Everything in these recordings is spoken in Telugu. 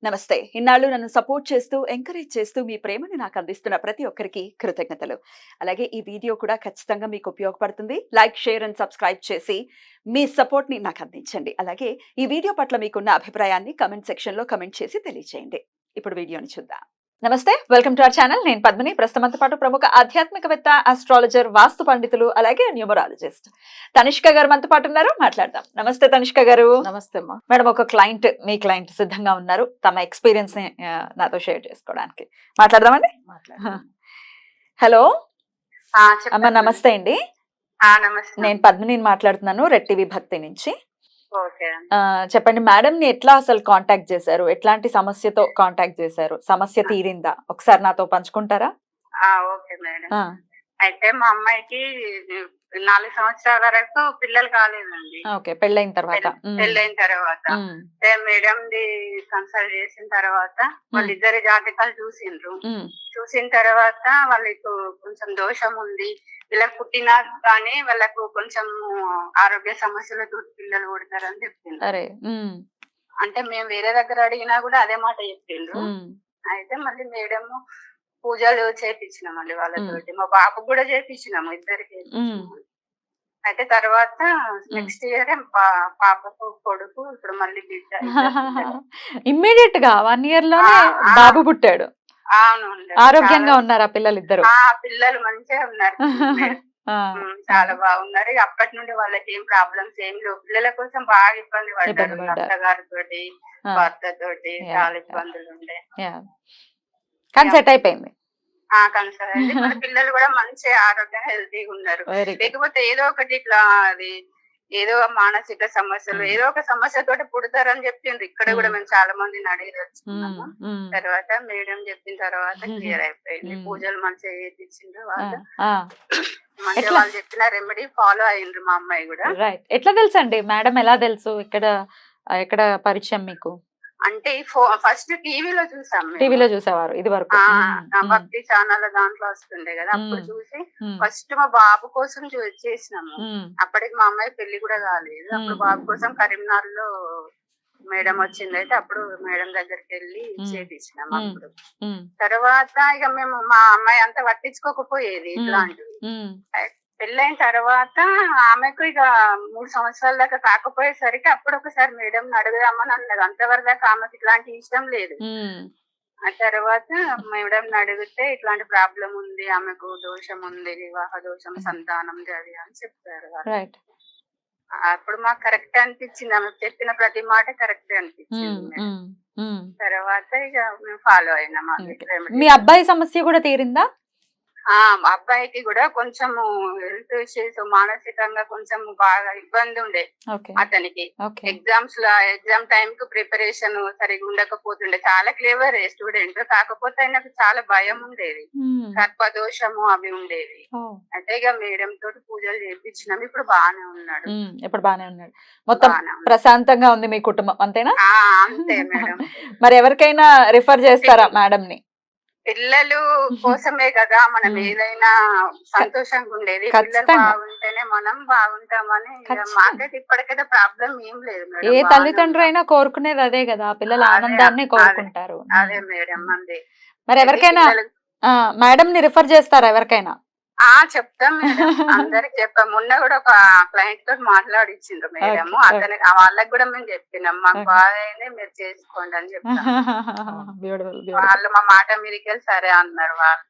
నమస్తే. ఇన్నాళ్ళు నన్ను సపోర్ట్ చేస్తూ, ఎంకరేజ్ చేస్తూ మీ ప్రేమని నాకు అందిస్తున్న ప్రతి ఒక్కరికి కృతజ్ఞతలు. అలాగే ఈ వీడియో కూడా ఖచ్చితంగా మీకు ఉపయోగపడుతుంది. లైక్, షేర్ అండ్ సబ్స్క్రైబ్ చేసి మీ సపోర్ట్‌ని నాకు అందించండి. అలాగే ఈ వీడియో పట్ల మీకున్న అభిప్రాయాన్ని కామెంట్ సెక్షన్‌లో కామెంట్ చేసి తెలియజేయండి. ఇప్పుడు వీడియోని చూద్దాం. నమస్తే, వెల్కమ్ టు అవర్ ఛానల్. నేను పద్మిని. ప్రస్తుతంతో పాటు ప్రముఖ ఆధ్యాత్మికవేత్త, ఆస్ట్రాలజర్, వాస్తు పండితులు, అలాగే న్యూమరాలజిస్ట్ తనిష్క గారు మనతో పాటు ఉన్నారు. మాట్లాడదాం. నమస్తే తనిష్క గారు. నమస్తే అమ్మా. మేడం, ఒక మీ క్లయింట్ సిద్ధంగా ఉన్నారు తమ ఎక్స్పీరియన్స్ ని నాతో షేర్ చేసుకోవడానికి. మాట్లాడదామండి. హలో అమ్మ, నమస్తే అండి. నేను పద్మిని మాట్లాడుతున్నాను, రెడ్ టీవీ భక్తి నుంచి. చెప్పండి మేడం, ని ఎట్లా అసలు కాంటాక్ట్ చేశారు? ఎట్లాంటి సమస్యతో కాంటాక్ట్ చేశారు? సమస్య తీరిందా? ఒకసారి నాతో పంచుకుంటారా? Okay madam. అయితే మా అమ్మాయికి 4 సంవత్సరాల వరకు పిల్లలు కాలేదండి. ఓకే, పెళ్ళైన తర్వాత మేడం ది కన్సల్ట్ చేసిన తర్వాత వాళ్ళిద్దరి జాతకాలు చూసిన తర్వాత వాళ్ళకు కొంచెం దోషం ఉంది, వీళ్ళకి పుట్టినా కానీ వాళ్ళకు కొంచెం ఆరోగ్య సమస్యలతో పిల్లలు పుడతారని చెప్పిండ్రు. అంటే మేము వేరే దగ్గర అడిగినా కూడా అదే మాట చెప్పిండ్రు. అయితే మళ్ళీ మేడం పూజలు చేపించినామండి వాళ్ళతోటి, మా బాబు కూడా చేపించినాము, ఇద్దరికి. అయితే తర్వాత నెక్స్ట్ ఇయర్ పాపకు కొడుకు, ఇప్పుడు మళ్ళీ బిడ్డ. ఇమ్మీడియట్ గా 1 year లోనే బాబు పుట్టాడు. అవును, ఆరోగ్యంగా ఉన్నారు ఆ పిల్లలు ఇద్దరు. పిల్లలు మంచిగా ఉన్నారు, చాలా బాగున్నారు. అప్పటి నుండి వాళ్ళకి ఏం ప్రాబ్లమ్స్ ఏం లేవు. పిల్లల కోసం బాగా ఇబ్బంది పడ్డారు, అత్తగారితోటి, భర్తతోటి చాలా ఇబ్బందులు ఉండే. కానీ సెట్ అయిపోయింది. పిల్లలు కూడా మంచి ఆరోగ్యంగా హెల్తీగా ఉన్నారు. లేకపోతే ఏదో ఒకటి ఇట్లా అది ఏదో మానసిక సమస్యలు ఏదో ఒక సమస్యతో పుడతారని చెప్పిండ్రు. ఇక్కడ కూడా మేము చాలా మందిని అడిగి తెలుసుకున్నాము. తర్వాత మేడం చెప్పిన తర్వాత క్లియర్ అయిపోయింది. పూజలు మంచిగా చేయించిండ్రు వాళ్ళు, మంచిగా వాళ్ళు చెప్పిన రెమెడీ ఫాలో అయ్యిండ్రు. మా అమ్మాయి కూడా. ఎట్లా తెలుసు అండి మేడం? ఎలా తెలుసు? ఎక్కడ పరిచయం మీకు? అంటే ఫస్ట్ టీవీలో చూసాం. టీవీలో చూసేవారు ఇది వరకు? భక్తి ఛానల్ దాంట్లో వస్తుండే కదా, అప్పుడు చూసి ఫస్ట్ మా బాబు కోసం చేసినాము. అప్పటికి మా అమ్మాయి పెళ్లి కూడా కాలేదు. అప్పుడు బాబు కోసం కరీంనగర్ లో మేడం వచ్చింది. అయితే అప్పుడు మేడం దగ్గరికి వెళ్ళి చేపించినాము. అప్పుడు తర్వాత ఇక మేము మా అమ్మాయి అంతా పట్టించుకోకపోయేది ఇట్లాంటివి. పెళ్ళైన తర్వాత ఆమెకు ఇక 3 సంవత్సరాల దాకా కాకపోయేసరికి అప్పుడు ఒకసారి మేడం అడుగుదామని అన్నారు. అంతవరకు దాకా ఆమెకు ఇట్లాంటి ఇష్టం లేదు. ఆ తర్వాత మేడం అడిగితే ఇట్లాంటి ప్రాబ్లం ఉంది, ఆమెకు దోషం ఉంది, వివాహ దోషం, సంతానం అది అని చెప్పారు. అప్పుడు మాకు కరెక్ట్ అనిపించింది, ఆమె చెప్పిన ప్రతి మాట కరెక్ట్ అనిపించింది. తర్వాత ఇక మేము ఫాలో అయినాం. మీ అబ్బాయి సమస్య కూడా తీరిందా? అబ్బాయికి కూడా కొంచెం హెల్త్ ఇష్యూస్, మానసికంగా కొంచెం బాగా ఇబ్బంది ఉండే అతనికి. ఎగ్జామ్ టైం కు ప్రిపరేషన్ సరిగా ఉండకపోతుండే. చాలా క్లేవర్ స్టూడెంట్, కాకపోతే ఆయనకు చాలా భయం ఉండేది, సర్పదోషము అవి ఉండేవి. అయితే ఇక మేడం తోటి పూజలు చేయించినాం. ఇప్పుడు బాగానే ఉన్నాడు. మొత్తం ప్రశాంతంగా ఉంది మీ కుటుంబం, అంతేనా? అంతే మేడం. మరి ఎవరికైనా రిఫర్ చేస్తారా మేడం ని? పిల్లలు కోసమే కదా మనం ఏదైనా సంతోషంగా ఉండేది. పిల్లలు బాగుంటేనే మనం బాగుంటామని. మాకైతే ఇప్పటికైతే ప్రాబ్లం ఏం లేదు మేడం. ఏ తల్లిదండ్రులు అయినా కోరుకునేది అదే కదా, పిల్లల ఆనందాన్ని కోరుకుంటారు. అదే మేడం. అందే. మరి ఎవరికైనా మేడం ని రిఫర్ చేస్తారా ఎవరికైనా? చెప్తాం మేడం, అందరికి చెప్పాం. మొన్న కూడా ఒక క్లయింట్ తోటి మాట్లాడిచ్చిండ్రు మేడం. అతనికి వాళ్ళకి కూడా మేము చెప్పినాం, మాకు బాగా మీరు చేసుకోండి అని చెప్పాం. వాళ్ళు మా మాట మీదకెళ్ళి సరే అన్నారు వాళ్ళు.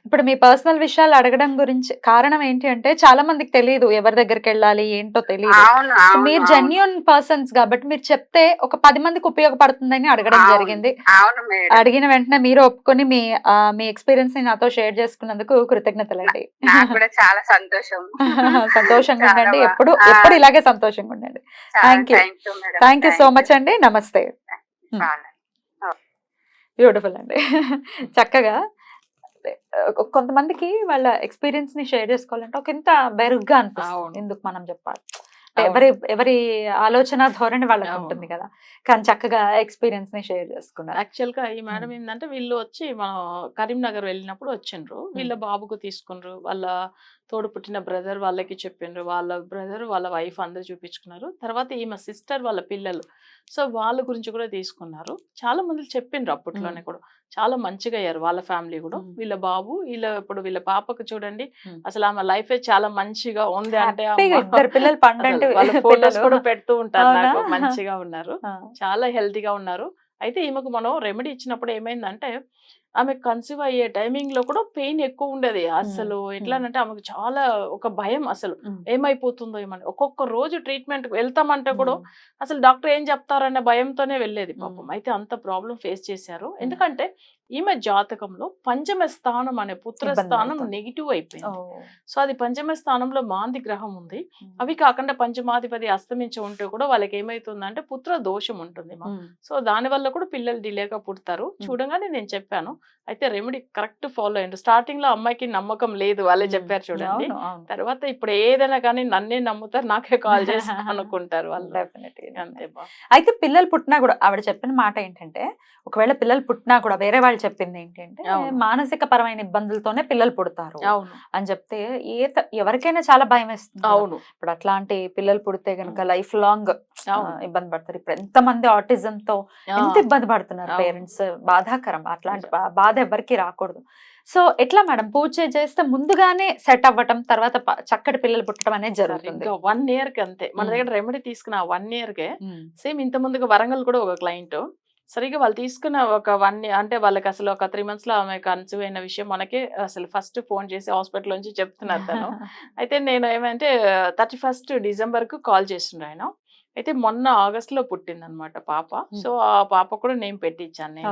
ఇప్పుడు మీ పర్సనల్ విషయాలు అడగడం గురించి కారణం ఏంటి అంటే, చాలా మందికి తెలియదు ఎవరి దగ్గరికి వెళ్ళాలి ఏంటో తెలియదు. మీరు జెన్యూన్ పర్సన్స్ కాబట్టి మీరు చెప్తే ఒక 10 మందికి ఉపయోగపడుతుందని అడగడం జరిగింది. అడిగిన వెంటనే మీరు ఒప్పుకొని మీ ఎక్స్పీరియన్స్ ని నాతో షేర్ చేసుకున్నందుకు కృతజ్ఞతలండి. నాకు కూడా చాలా సంతోషం. సంతోషంగా ఉండండి, ఎప్పుడు ఇలాగే సంతోషంగా ఉండండి. థ్యాంక్ యూ సో మచ్ అండి. నమస్తే. బ్యూటిఫుల్ అండి. చక్కగా కొంతమందికి వాళ్ళ ఎక్స్పీరియన్స్ ని షేర్ చేసుకోవాలంటే ఒక ఇంత బెరుగ్గా అనిపిస్తుంది. ఎందుకు మనం చెప్పాలి, ఎవరి ఆలోచన ధోరణి వాళ్ళకి ఉంటుంది కదా, కానీ చక్కగా ఎక్స్పీరియన్స్ ని షేర్ చేసుకున్నారు. యాక్చువల్ గా ఈ మేడం ఏంటంటే, వీళ్ళు వచ్చి మనం కరీంనగర్ వెళ్ళినప్పుడు వచ్చిండ్రు. వీళ్ళ బాబుకు తీసుకున్నారు. వాళ్ళ తోడు పుట్టిన బ్రదర్ వాళ్ళకి చెప్పిండ్రు, వాళ్ళ బ్రదర్ వాళ్ళ వైఫ్ అందరు చూపించుకున్నారు. తర్వాత ఈమె సిస్టర్ వాళ్ళ పిల్లలు, సో వాళ్ళ గురించి కూడా తీసుకున్నారు. చాలా మంది చెప్పిండ్రు అప్పట్లోనే కూడా, చాలా మంచిగా అయ్యారు వాళ్ళ ఫ్యామిలీ కూడా. వీళ్ళ బాబు ఇప్పుడు వీళ్ళ పాపకు చూడండి, అసలు ఆమె లైఫ్ చాలా మంచిగా ఉంది అంటే పిల్లలు పండంటే వాళ్ళ ఫోటోస్ కూడా పెడుతూ ఉంటారు నాకు, మంచిగా ఉన్నారు, చాలా హెల్తీగా ఉన్నారు. అయితే ఈమెకు మనం రెమెడీ ఇచ్చినప్పుడు ఏమైందంటే, ఆమె కన్సీవ్ అయ్యే టైమింగ్ లో కూడా పెయిన్ ఎక్కువ ఉండేది. అసలు ఎట్లా అంటే ఆమెకు చాలా ఒక భయం, అసలు ఏమైపోతుందో ఏమని. ఒక్కొక్క రోజు ట్రీట్మెంట్ వెళ్తామంటే కూడా అసలు డాక్టర్ ఏం చెప్తారన్న భయంతోనే వెళ్ళేది పాపం. అయితే అంత ప్రాబ్లం ఫేస్ చేశారు. ఎందుకంటే ఈమె జాతకంలో పంచమ స్థానం అనే పుత్ర స్థానం నెగిటివ్ అయిపోయింది. సో అది పంచమ స్థానంలో మాంది గ్రహం ఉంది. అవి కాకుండా పంచమాధిపతి అస్తమించి ఉంటే కూడా వాళ్ళకి ఏమైతుందంటే పుత్ర దోషం ఉంటుంది. సో దాని వల్ల కూడా పిల్లలు డిలేగా పుడతారు. చూడగానే నేను చెప్పాను, అయితే రెమెడీ కరెక్ట్ ఫాలో అయ్యండి. స్టార్టింగ్ లో అమ్మాయికి నమ్మకం లేదు, వాళ్ళే చెప్పారు చూడండి. తర్వాత ఇప్పుడు ఏదైనా కానీ నన్నే నమ్ముతారు, నాకే కాల్ చేసి అనుకుంటారు వాళ్ళు. అంతే. అయితే పిల్లలు పుట్టినా కూడా ఆవిడ చెప్పిన మాట ఏంటంటే, ఒకవేళ పిల్లలు పుట్టినా కూడా వేరే వాళ్ళు చెప్పింది ఏంటంటే, మానసిక పరమైన ఇబ్బందులతోనే పిల్లలు పుడతారు అని చెప్తే ఎవరికైనా చాలా భయం వేస్తుంది. అవును, ఇప్పుడు అట్లాంటి పిల్లలు పుడితే గనుక లైఫ్ లాంగ్ ఇబ్బంది పడతారు. ఇప్పుడు ఎంతమంది ఆటిజం తో ఎంత ఇబ్బంది పడుతున్నారు పేరెంట్స్, బాధాకరం. అట్లాంటి బాధ ఎవరికి రాకూడదు. సో ఎట్లా మేడం, పూజ చేస్తే ముందుగానే సెట్ అవ్వటం, తర్వాత చక్కటి పిల్లలు పుట్టడం అనేది జరుగుతుంది. 1 year కి అంతే. మన దగ్గర రెమెడీ తీసుకున్న 1 year కే సేమ్ ఇంత ముందుగా వరంగల్ కూడా ఒక క్లయింట్ సరిగ్గా వాళ్ళు తీసుకున్న ఒక 1 year అంటే వాళ్ళకి అసలు ఒక 3 months లో ఆమె కన్సీవ్ అయిన విషయం మనకి అసలు ఫస్ట్ ఫోన్ చేసి హాస్పిటల్ నుంచి చెప్తున్నారు తను. అయితే నేను ఏమంటే 31st December కు కాల్ చేసిండ్రు ఆయన. అయితే మొన్న ఆగస్ట్ లో పుట్టింది అనమాట పాప. సో ఆ పాప కూడా నేమ్ పెట్టించాను నేను.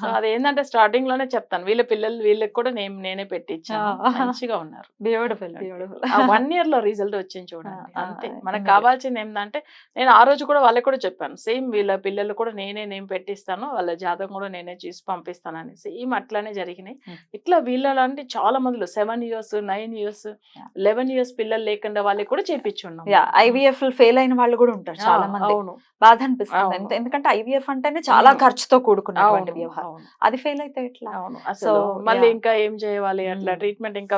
సో అదేంటంటే స్టార్టింగ్ లోనే చెప్తాను, వీళ్ళ పిల్లలు వీళ్ళకి కూడా నేనే పెట్టించాను. మంచిగా ఉన్నారు. Beautiful beautiful. 1 year లో రిజల్ట్ వచ్చింది చూడండి. అంతే. మనకు కావాల్సింది ఏంటంటే, నేను ఆ రోజు కూడా వాళ్ళకి కూడా చెప్పాను, సేమ్ వీళ్ళ పిల్లలు కూడా నేనే నేమ్ పెట్టిస్తాను, వాళ్ళ జాతకం కూడా నేనే చూసి పంపిస్తానని. సేమ్ అట్లానే జరిగినాయి. ఇట్లా వీళ్ళలాంటి చాలా మందిలో 7 years 9 years 11 years పిల్లలు లేకుండా వాళ్ళకి కూడా చేపించున్నాం. IVF ఫెయిల్ అయిన వాళ్ళు కూడా ఉంటారు చాలా మంది. బాధ అనిపిస్తుంది. ఎందుకంటే IVF అంటేనే చాలా ఖర్చుతో కూడుకున్నటువంటి వ్యవహారం. అది ఫెయిల్ అయితే ఎట్లా? సో మళ్ళీ ఇంకా ఏం చేయాలి, అట్లా ట్రీట్మెంట్ ఇంకా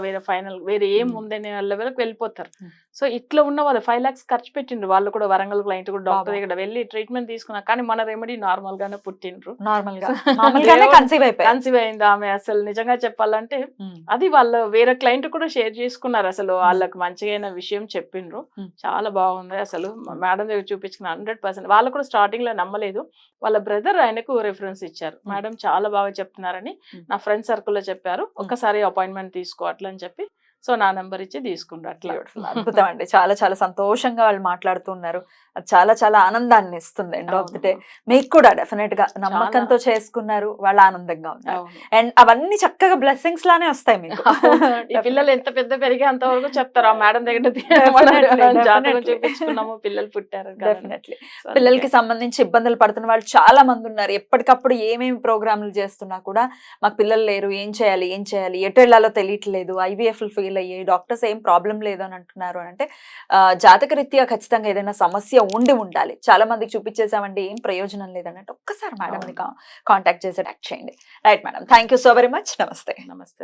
వేరే ఏం ఉందనే లెవెల్కి వెళ్ళిపోతారు. సో ఇట్లా ఉన్న వాళ్ళు 5 lakhs ఖర్చు పెట్టిండ్రు. వాళ్ళు కూడా వరంగల్ క్లయింట్ కూడా డాక్టర్ దగ్గర వెళ్ళి ట్రీట్మెంట్ తీసుకున్నారు. కానీ మన రెమెడీ నార్మల్ గానే పుట్టిండ్రు, కన్సీవ్ అయింది ఆమె. అసలు నిజంగా చెప్పాలంటే అది వాళ్ళ వేరే క్లయింట్ కూడా షేర్ చేసుకున్నారు. అసలు వాళ్ళకి మంచిగా విషయం చెప్పిండ్రు, చాలా బాగుంది. అసలు మేడం దగ్గర చూపించుకున్న 100%. వాళ్ళు కూడా స్టార్టింగ్ లో నమ్మలేదు. వాళ్ళ బ్రదర్ ఆయనకు రెఫరెన్స్ ఇచ్చారు, మేడం చాలా బాగా చెప్తున్నారని నా ఫ్రెండ్ సర్కిల్ లో చెప్పారు, ఒక్కసారి అపాయింట్మెంట్ తీసుకో అట్లా అని చెప్పి. సో నా నెంబర్ ఇచ్చి తీసుకుంటారు. అట్లా అద్భుతం అండి. చాలా చాలా సంతోషంగా వాళ్ళు మాట్లాడుతున్నారు. అది చాలా చాలా ఆనందాన్ని ఇస్తుంది. ఎండ్ ఆఫ్ ది డే మీకు కూడా డెఫినెట్ గా నమ్మకంతో చేసుకున్నారు, వాళ్ళు ఆనందంగా ఉన్నారు. అండ్ అవన్నీ చక్కగా బ్లెస్సింగ్స్ లానే వస్తాయి మీకు. ఈ పిల్లలు ఎంత పెద్ద పెరిగే అంతవరకు చెప్తారు, ఆ మేడం దగ్గర చూపించుకున్నాము, పిల్లలు పుట్టారు. డెఫినెట్లీ. పిల్లలకి సంబంధించి ఇబ్బందులు పడుతున్న వాళ్ళు చాలా మంది ఉన్నారు. ఎప్పటికప్పుడు ఏమేమి ప్రోగ్రాంలు చేస్తున్నా కూడా మాకు పిల్లలు లేరు, ఏం చేయాలి ఎటు వెళ్ళాలో తెలియట్లేదు, IVF ఫెయిల్ అయ్యాయి, డాక్టర్స్ ఏం ప్రాబ్లం లేదు అని అంటున్నారు అని అంటే, జాతక రీత్యా ఖచ్చితంగా ఏదైనా సమస్య ఉండాలి. చాలా మందికి చూపించేసామండి, ఏం ప్రయోజనం లేదన్నట్టు ఒక్కసారి మేడం ని కాంటాక్ట్ చేసి యాక్ట్ చేయండి. Right madam, thank you so very much. నమస్తే. నమస్తే.